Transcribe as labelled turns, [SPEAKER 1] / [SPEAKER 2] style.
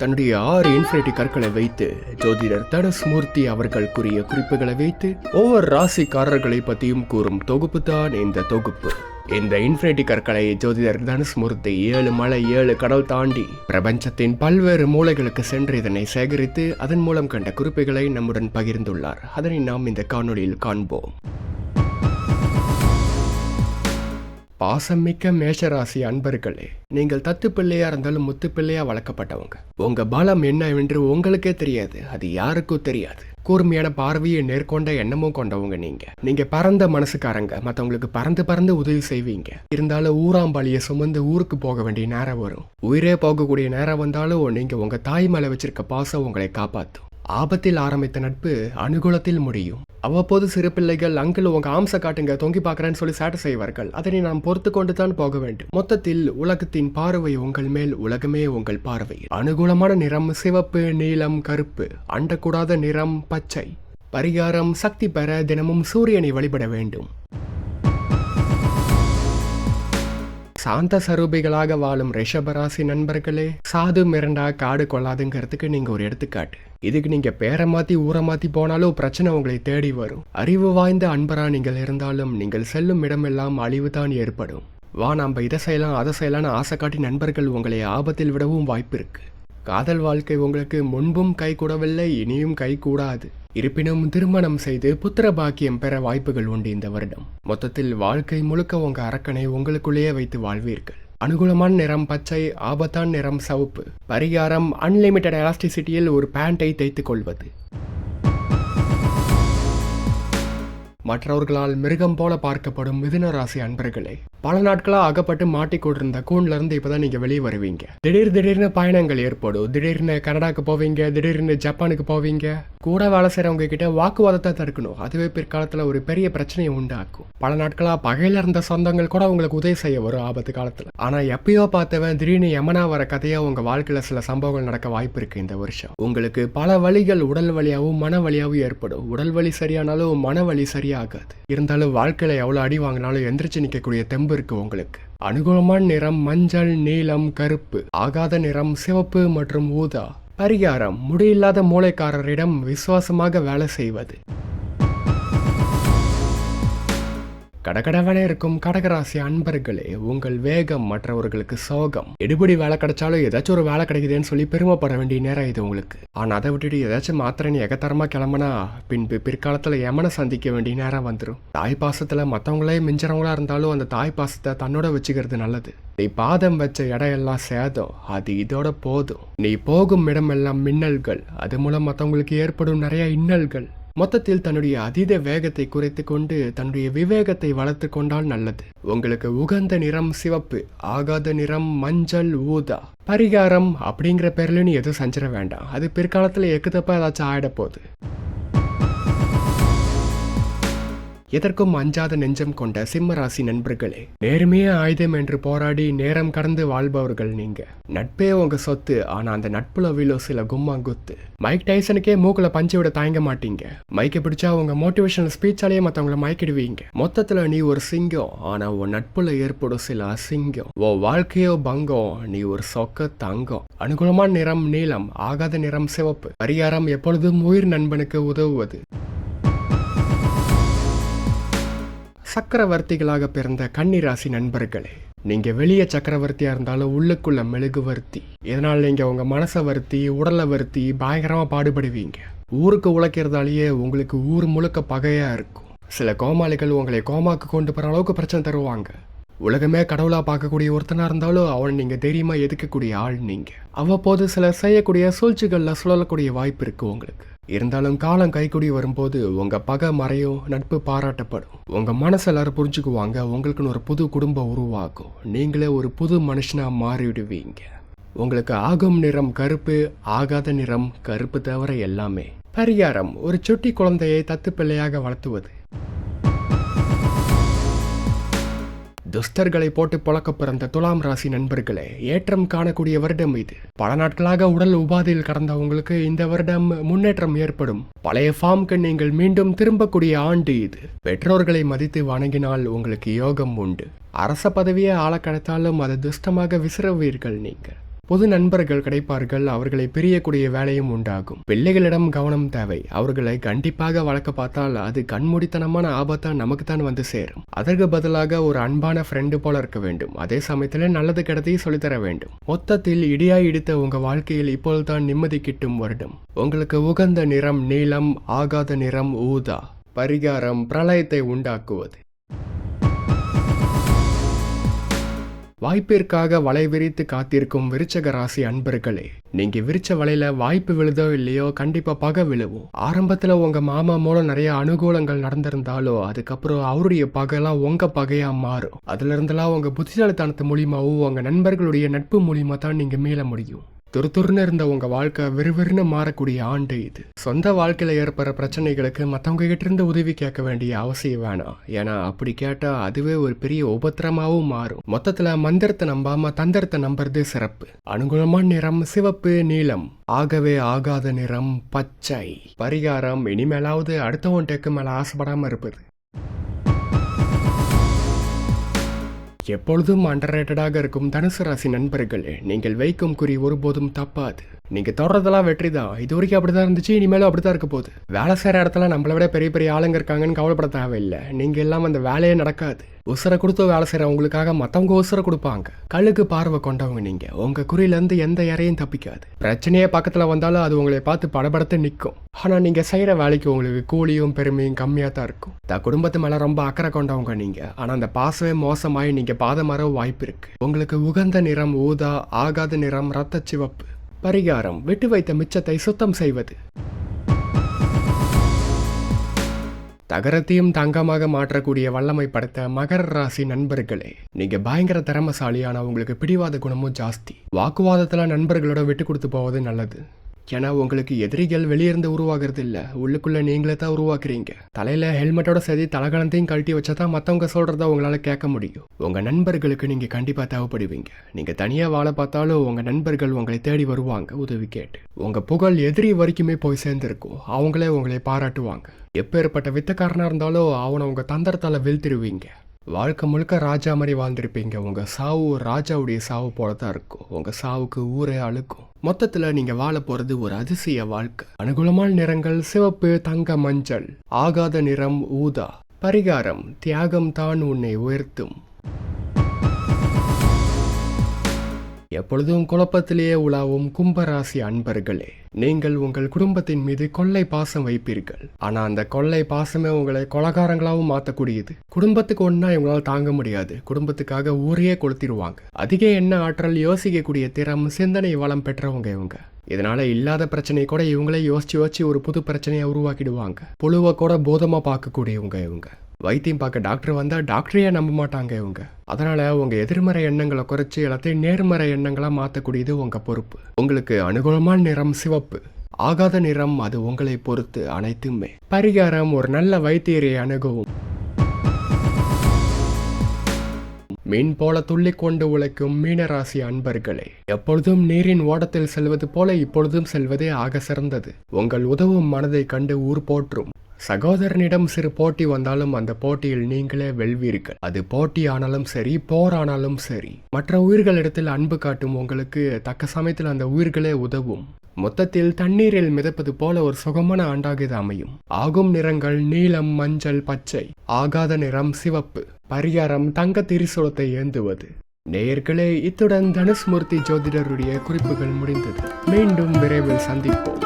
[SPEAKER 1] தன்னுடைய 6 இன்ஃபினிட்டி கற்களை வைத்து ஜோதிடர் தனுஷ்மூர்த்தி அவர்கள் கூறிய குறிப்புகளை வைத்து ஒவ்வொரு ராசிக்காரர்களை பற்றியும் கூறும் தொகுப்பு தான் இந்த தொகுப்பு. இந்த இன்ஃபினிட்டி கற்களை ஜோதிடர் தனுஷ்மூர்த்தி 7 மலை 7 கடல் தாண்டி பிரபஞ்சத்தின் பல்வேறு மூலைகளுக்கு சென்று இதனை சேகரித்து அதன் மூலம் கண்ட குறிப்புகளை நம்முடன் பகிர்ந்துள்ளார். அதனை நாம் இந்த காணொளியில் காண்போம். பாசமிக்க மேஷராசி அன்பர்களே, நீங்கள் தத்து பிள்ளையா இருந்தாலும் முத்து பிள்ளையா வளர்க்கப்பட்டவங்க. உங்க பலம் என்னவென்று உங்களுக்கே தெரியாது, அது யாருக்கும் தெரியாது. கூர்மையான பார்வையை நேர்கொண்ட எண்ணமும் கொண்டவங்க நீங்க பறந்த மனசுக்காரங்க. மற்றவங்களுக்கு பறந்து பறந்து உதவி செய்வீங்க. இருந்தாலும் ஊராம்பாளியை சுமந்து ஊருக்கு போக வேண்டிய நேரம் வரும். உயிரே போகக்கூடிய நேரம் வந்தாலும் நீங்க உங்க தாய் மேல வச்சிருக்க பாசம் உங்களை காப்பாற்றும். ஆபத்தில் ஆரம்பித்த நட்பு அனுகூலத்தில் முடியும். அவ்வப்போது சிறு பிள்ளைகள் அங்கிள் உங்க ஆம்ச காட்டுங்க தொங்கி பார்க்கறேன்னு சொல்லி சேட்டை செய்வார்கள். அதனை நாம் பொறுத்து கொண்டு தான் போக வேண்டும். மொத்தத்தில் உலகத்தின் பார்வை உங்கள் மேல், உலகமே உங்கள் பார்வை. அனுகூலமான நிறம் சிவப்பு, நீலம், கருப்பு. அண்டக்கூடாத நிறம் பச்சை. பரிகாரம் சக்தி பெற தினமும் சூரியனை வழிபட வேண்டும். சாந்த சரூபிகளாக வாழும் ரிஷபராசி நண்பர்களே, சாது மிரண்டா காடு கொள்ளாதுங்கிறதுக்கு நீங்க ஒரு எடுத்துக்காட்டு. இதுக்கு நீங்க பேரை மாத்தி ஊரை மாத்தி போனாலும் பிரச்சனை உங்களை தேடி வரும். அறிவு வாய்ந்த அன்பரா நீங்கள் இருந்தாலும் நீங்கள் செல்லும் இடமெல்லாம் அழிவு தான் ஏற்படும். வா நம்ம இதை செய்யலாம் அதை செய்யலாம்னு ஆசை காட்டி நண்பர்கள் உங்களை ஆபத்தில் விடவும் வாய்ப்பு இருக்கு. காதல் வாழ்க்கை உங்களுக்கு முன்பும் கை கூடவில்லை, இனியும் கை கூடாது. இருப்பினும் திருமணம் செய்து புத்திர பாக்கியம் பெற வாய்ப்புகள் உண்டு இந்த வருடம். மொத்தத்தில் வாழ்க்கை முழுக்க உங்க அரக்கனை உங்களுக்குள்ளேயே வைத்து வாழ்வீர்கள். அனுகூலமான நிறம் பச்சை, ஆபத்தான நிறம் சிவப்பு. பரிகாரம் அன்லிமிட்டட் எலாஸ்டிசிட்டியில் ஒரு பேண்டை தைத்துக் கொள்வது. மற்றவர்களால் மிருகம் போல பார்க்கப்படும் மிதுன ராசி அன்பர்களே, பல நாட்களா அகப்பட்டு மாட்டிக்கொண்டிருந்த கூண்ல இருந்து இப்பதான் நீங்க வெளியே வருவீங்க. திடீர்னு பயணங்கள் ஏற்படும். திடீர்னு கனடாக்கு போவீங்க, திடீர்னு ஜப்பானுக்கு போவீங்க. கூட வேலை செய்யறவங்க கிட்ட வாக்குவாதத்தை தடுக்கணும். அதுவே பிற்காலத்துல ஒரு பெரிய பிரச்சனையை உண்டாக்கும். பல நாட்களா பகையில இருந்த சொந்தங்கள் கூட உங்களுக்கு உதவி செய்ய வரும் ஆபத்து காலத்துல. ஆனா எப்பயோ பார்த்தவன் திடீர்னு யமனா வர கதையா உங்க வாழ்க்கையில சில சம்பவங்கள் நடக்க வாய்ப்பு இருக்கு இந்த வருஷம். உங்களுக்கு பல வலிகள் உடல் வலியாவும் மன வலியாவும் ஏற்படும். உடல் வலி சரியானாலும் மன வலி சரியாகாது. இருந்தாலும் வாழ்க்கையில எவ்வளவு அடி வாங்கினாலும் எந்திரிச்சு நிற்கக்கூடிய தெம்பு இருக்கு உங்களுக்கு. அனுகூலமான நிறம் மஞ்சள், நீலம், கருப்பு. ஆகாத நிறம் சிவப்பு மற்றும் ஊதா. பரிகாரம் முடியில்லாத மூளைக்காரரிடம் விசுவாசமாக வேலை செய்வது. கடகடவனே இருக்கும் கடகராசி அன்பர்களே, உங்கள் வேகம் மற்றவர்களுக்கு சோகம். எடுபடி வேலை கிடைச்சாலும் ஏதாச்சும் ஒரு வேலை கிடைக்குதுன்னு சொல்லி பெருமைப்பட வேண்டிய நேரம் இது உங்களுக்கு. ஆனா அதை விட்டுட்டு ஏதாச்சும் மாத்திரன்னு எகத்தரமா கிளம்புனா பின்பு பிற்காலத்துல யமனை சந்திக்க வேண்டிய நேரம் வந்துடும். தாய் பாசத்துல மற்றவங்களே மிஞ்சறவங்களா இருந்தாலும் அந்த தாய் பாசத்தை தன்னோட வச்சுக்கிறது நல்லது. நீ பாதம் வச்ச இடம் எல்லாம் சேதம், அது இதோட போதும். நீ போகும் இடமெல்லாம் மின்னல்கள், அது மூலம் மற்றவங்களுக்கு ஏற்படும் நிறைய இன்னல்கள். மொத்தத்தில் தன்னுடைய அதீத வேகத்தை குறைத்து கொண்டு தன்னுடைய விவேகத்தை வளர்த்து கொண்டால் நல்லது. உங்களுக்கு உகந்த நிறம் சிவப்பு, ஆகாத நிறம் மஞ்சள், ஊதா. பரிகாரம் அப்படிங்கிற பேர்ல நீ எதுவும் செஞ்சிட வேண்டாம். அது பிற்காலத்துல எக்குதப்ப ஏதாச்சும் ஆயிட போகுது. எதற்கும் அஞ்சாத நெஞ்சம் கொண்ட சிம்மராசி நண்பர்களே, நேர்மையே ஆயுதம் என்று போராடி நேரம் கடந்து வாழ்பவர்கள் நீங்க. நட்பே உங்க சொத்து. ஆனா அந்த நட்புல விழோ சில கும்மாங்குத்து. மைக் டைசனுக்கே மூக்குல பஞ்சு விட தயங்க மாட்டீங்க. மைக்கை பிடிச்சா உங்க மோட்டிவேஷனல் ஸ்பீச்சாலேயே மற்றவங்களை மயக்கிடுவீங்க. மொத்தத்துல நீ ஒரு சிங்கம், ஆனா உன் நட்புல ஏற்படும் சில அசிங்கம். ஓ வாழ்க்கையோ பங்கம், நீ ஒரு சொக்க தங்கம். அனுகூலமான நிறம் நீலம், ஆகாத நிறம் சிவப்பு. பரிகாரம் எப்பொழுதும் உயிர் நண்பனுக்கு உதவுவது. சக்கரவர்த்திகளாக பிறந்த கன்னிராசி நண்பர்களே, நீங்க வெளியே சக்கரவர்த்தியா இருந்தாலும் உள்ளுக்குள்ள மெழுகுவர்த்தி. இதனால் நீங்க உங்க மனசை வருத்தி உடலை வருத்தி பயங்கரமா பாடுபடுவீங்க. ஊருக்கு உழைக்கிறதாலேயே உங்களுக்கு ஊர் முழுக்க பகையா இருக்கும். சில கோமாளிகள் உங்களை கோமாக்கு கொண்டு போற அளவுக்கு பிரச்சனை தருவாங்க. உலகமே கடவுளா பார்க்கக்கூடிய ஒருத்தனா இருந்தாலும் அவன் நீங்க தைரியமா எதுக்கக்கூடிய ஆள் நீங்க. அவ்வப்போது சிலர் செய்யக்கூடிய சூழ்ச்சிகள்ல சுழலக்கூடிய வாய்ப்பு இருக்கு உங்களுக்கு. இருந்தாலும் காலம் கைக்கூடி வரும்போது உங்க பகை மறையும், நட்பு பாராட்டப்படும். உங்க மனசு எல்லாரும் புரிஞ்சுக்குவாங்க. உங்களுக்குன்னு ஒரு புது குடும்பம் உருவாக்கும். நீங்களே ஒரு புது மனுஷனா மாறிவிடுவீங்க. உங்களுக்கு ஆகும் நிறம் கருப்பு, ஆகாத நிறம் கருப்பு தவிர எல்லாமே. பரிகாரம் ஒரு சுட்டி குழந்தையை தத்து பிள்ளையாக வளர்த்துவது. துஸ்தர்களை போட்டு பொழக்க பிறந்த துலாம் ராசி நண்பர்களே, ஏற்றம் காணக்கூடிய வருடம் இது. பல நாட்களாக உடல் உபாதையில் கடந்தவங்களுக்கு இந்த வருடம் முன்னேற்றம் ஏற்படும். பழைய ஃபார்முக்கு நீங்கள் மீண்டும் திரும்பக்கூடிய ஆண்டு இது. பெற்றோர்களை மதித்து வணங்கினால் உங்களுக்கு யோகம் உண்டு. அரச பதவியை ஆள கிடைத்தாலும் அதை துஷ்டமாக விசிறவீர்கள் நீங்கள். புது நண்பர்கள் கிடைப்பார்கள், அவர்களை பிரியக்கூடிய வேலையும் உண்டாகும். பிள்ளைகளிடம் கவனம் தேவை. அவர்களை கண்டிப்பாக வளர்க்க பார்த்தால் அது கண்மூடித்தனமான ஆபத்தா நமக்கு தான் வந்து சேரும். அதற்கு பதிலாக ஒரு அன்பான ஃப்ரெண்டு போல இருக்க வேண்டும். அதே சமயத்துல நல்லது கெட்டதையும் சொல்லித்தர வேண்டும். மொத்தத்தில் இடியாய் இடித்த உங்க வாழ்க்கையில் இப்போதுதான் நிம்மதி கிட்டும் வருடம். உங்களுக்கு உகந்த நிறம் நீலம், ஆகாத நிறம் ஊதா. பரிகாரம் பிரளயத்தை உண்டாக்குவது. வாய்ப்பிற்காக வலை விரித்து காத்திருக்கும் விருச்சக ராசி அன்பர்களே, நீங்க விரிச்ச வலையில வாய்ப்பு விழுதோ இல்லையோ கண்டிப்பா பகை விழுவும். ஆரம்பத்துல உங்க மாமா மூலம் நிறைய அனுகூலங்கள் நடந்திருந்தாலோ அதுக்கப்புறம் அவருடைய பகைலாம் உங்க பகையா மாறும். அதுல இருந்தெல்லாம் உங்க புத்திசாலித்தனத்து மூலியமாவும் உங்க நண்பர்களுடைய நட்பு மூலியமா தான் நீங்க மீள முடியும். துருதுருன்னு இருந்த உங்க வாழ்க்கை விறுவிறுன்னு மாறக்கூடிய ஆண்டு இது. சொந்த வாழ்க்கையில ஏற்படுற பிரச்சனைகளுக்கு மற்றவங்க கிட்ட இருந்து உதவி கேட்க வேண்டிய அவசியம் வேணாம். ஏன்னா அப்படி கேட்டா அதுவே ஒரு பெரிய உபத்திரமாவும் மாறும். மொத்தத்துல மந்திரத்தை நம்பாம தந்திரத்தை நம்புறது சிறப்பு. அனுகூலமான நிறம் சிவப்பு நீலம். ஆகவே ஆகாத நிறம் பச்சை. பரிகாரம் இனிமேலாவது அடுத்தவன் டெக்கு மேல ஆசைப்படாம இருப்பது. எப்பொழுதும் அண்டர்ரேட்டடாக இருக்கும் தனுசு ராசி நண்பர்களே, நீங்கள் வைக்கும் குறி ஒருபோதும் தப்பாது. நீங்க தொடர்றதெல்லாம் வெற்றி தான். இது வரைக்கும் அப்படிதான் இருந்துச்சு, இனிமேலும் அப்படிதான் இருக்க போகுது. வேலை செய்யற இடத்துல நம்மளை விட பெரிய பெரிய ஆளுங்க இருக்காங்கன்னு கவலைப்பட தேவையில்லை. நீங்க எல்லாம் அந்த வேலையே நடக்காது. உசுரை கொடுத்து வேலை செய்யறவங்களுக்காக மற்றவங்க உசுரை கொடுப்பாங்க. கழுகு பார்வை கொண்டவங்க நீங்க. உங்க குறியிலேருந்து எந்த இறையும் தப்பிக்காது. பிரச்சனையே பக்கத்துல வந்தாலும் அது உங்களை பார்த்து படபடத்து நிற்கும். ஆனா நீங்க செய்யற வேலைக்கு உங்களுக்கு கூலியும் பெருமையும் கம்மியா தான் இருக்கும். குடும்பத்து மேல ரொம்ப அக்கறை கொண்டவங்க நீங்க. ஆனா அந்த பாசமே மோசமாயி நீங்க பாதமாற வாய்ப்பு இருக்கு. உங்களுக்கு உகந்த நிறம் ஊதா, ஆகாத நிறம் ரத்த சிவப்பு. பரிகாரம் விட்டு வைத்த மிச்சத்தை சுத்தம் செய்வது. தகரத்தையும் தங்கமாக மாற்றக்கூடிய வல்லமை படைத்த மகர ராசி நண்பர்களே, நீங்க பயங்கர திறமசாலியான உங்களுக்கு பிடிவாத குணமும் ஜாஸ்தி. வாக்குவாதத்துல நண்பர்களோட விட்டு கொடுத்து போவது நல்லது. ஏன்னா உங்களுக்கு எதிரிகள் வெளியிருந்து உருவாகிறது இல்ல, உள்ளுக்குள்ள நீங்களே தான் உருவாக்குறீங்க. தலையில ஹெல்மெட்டோட சரி தலகணத்தையும் கழட்டி வச்சாதான் மத்தவங்க சொல்றத உங்களால கேட்க முடியும். உங்க நண்பர்களுக்கு நீங்க கண்டிப்பா தேவைப்படுவீங்க. நீங்க தனியா வாழ பார்த்தாலும் உங்க நண்பர்கள் உங்களை தேடி வருவாங்க உதவி கேட்டு. உங்க புகழ் எதிரி வரைக்குமே போய் சேர்ந்திருக்கும். அவங்களே உங்களை பாராட்டுவாங்க. எப்பேற்பட்ட வித்தக்காரனா இருந்தாலும் அவனை உங்க தந்திரத்தால வீழ்த்திடுவீங்க. வாழ்க்கை முழுக்க ராஜா மாதிரி வாழ்ந்திருப்பீங்க. உங்க சாவு ராஜாவுடைய சாவு போலதான் இருக்கும். உங்க சாவுக்கு ஊரே அழுக்கும். மொத்தத்துல நீங்க வாழ போறது ஒரு அதிசய வாழ்க்கை. அனுகூலமான நிறங்கள் சிவப்பு, தங்க, மஞ்சள். ஆகாத நிறம் ஊதா. பரிகாரம் தியாகம் தான் உன்னை உயர்த்தும். எப்பொழுதும் குழப்பத்திலேயே உலாவும் கும்பராசி அன்பர்களே, நீங்கள் உங்கள் குடும்பத்தின் மீது கொள்ளை பாசம் வைப்பீர்கள். ஆனா அந்த கொள்ளை பாசமே உங்களை கொலகாரங்களாவும் மாற்றக்கூடியது. குடும்பத்துக்கு ஒன்னா இவங்களால தாங்க முடியாது. குடும்பத்துக்காக ஊரையே கொளுத்திடுவாங்க. அதிக எண்ண ஆற்றல், யோசிக்கக்கூடிய திறம், சிந்தனை வளம் பெற்றவங்க இவங்க. இதனால இல்லாத பிரச்சனையை கூட இவங்களே யோசிச்சு ஒரு புது பிரச்சனையை உருவாக்கிடுவாங்க. புழுவை கூட போதமா பார்க்கக்கூடியவங்க இவங்க. வைத்தியம் பார்க்க டாக்டர் வந்தா டாக்டரையே நம்ப மாட்டாங்க இவங்க. அதனால உங்க எதிர்மறை எண்ணங்களை குறைச்சி எல்லாத்தையும் நேர்மறை எண்ணங்களா மாற்றக்கூடியது உங்க பொறுப்பு. உங்களுக்கு அனுகூலமான நிறம் சிவப்பு. ஆகாத நிறம் அது உங்களை பொறுத்து அனைத்துமே. பரிகாரம் ஒரு நல்ல வைத்தியரை அணுகவும். மீன் போல துள்ளி கொண்டு உழைக்கும் மீனராசி அன்பர்களே, எப்பொழுதும் நீரின் ஓடத்தில் செல்வது போல இப்பொழுதும் செல்வதே ஆக சிறந்தது. உங்கள் உதவும் மனதை கண்டு ஊர் போற்றும். சகோதரனிடம் சிறு போட்டி வந்தாலும் அந்த போட்டியில் நீங்களே வெல்வீர்கள். அது போட்டி ஆனாலும் சரி, போரானாலும் சரி. மற்ற உயிர்களிடத்தில் அன்பு காட்டும் உங்களுக்கு தக்க சமயத்தில் அந்த உயிர்களே உதவும். மொத்தத்தில் தண்ணீரில் மிதப்பது போல ஒரு சுகமான ஆண்டாக இது அமையும். ஆகும் நிறங்கள் நீலம், மஞ்சள், பச்சை. ஆகாத நிறம் சிவப்பு. பரிகாரம் தங்க திரிசூலத்தை ஏந்துவது. நேயர்களே, இத்துடன் தனுஷ்மூர்த்தி ஜோதிடருடைய குறிப்புகள் முடிந்தது. மீண்டும் விரைவில் சந்திப்போம்.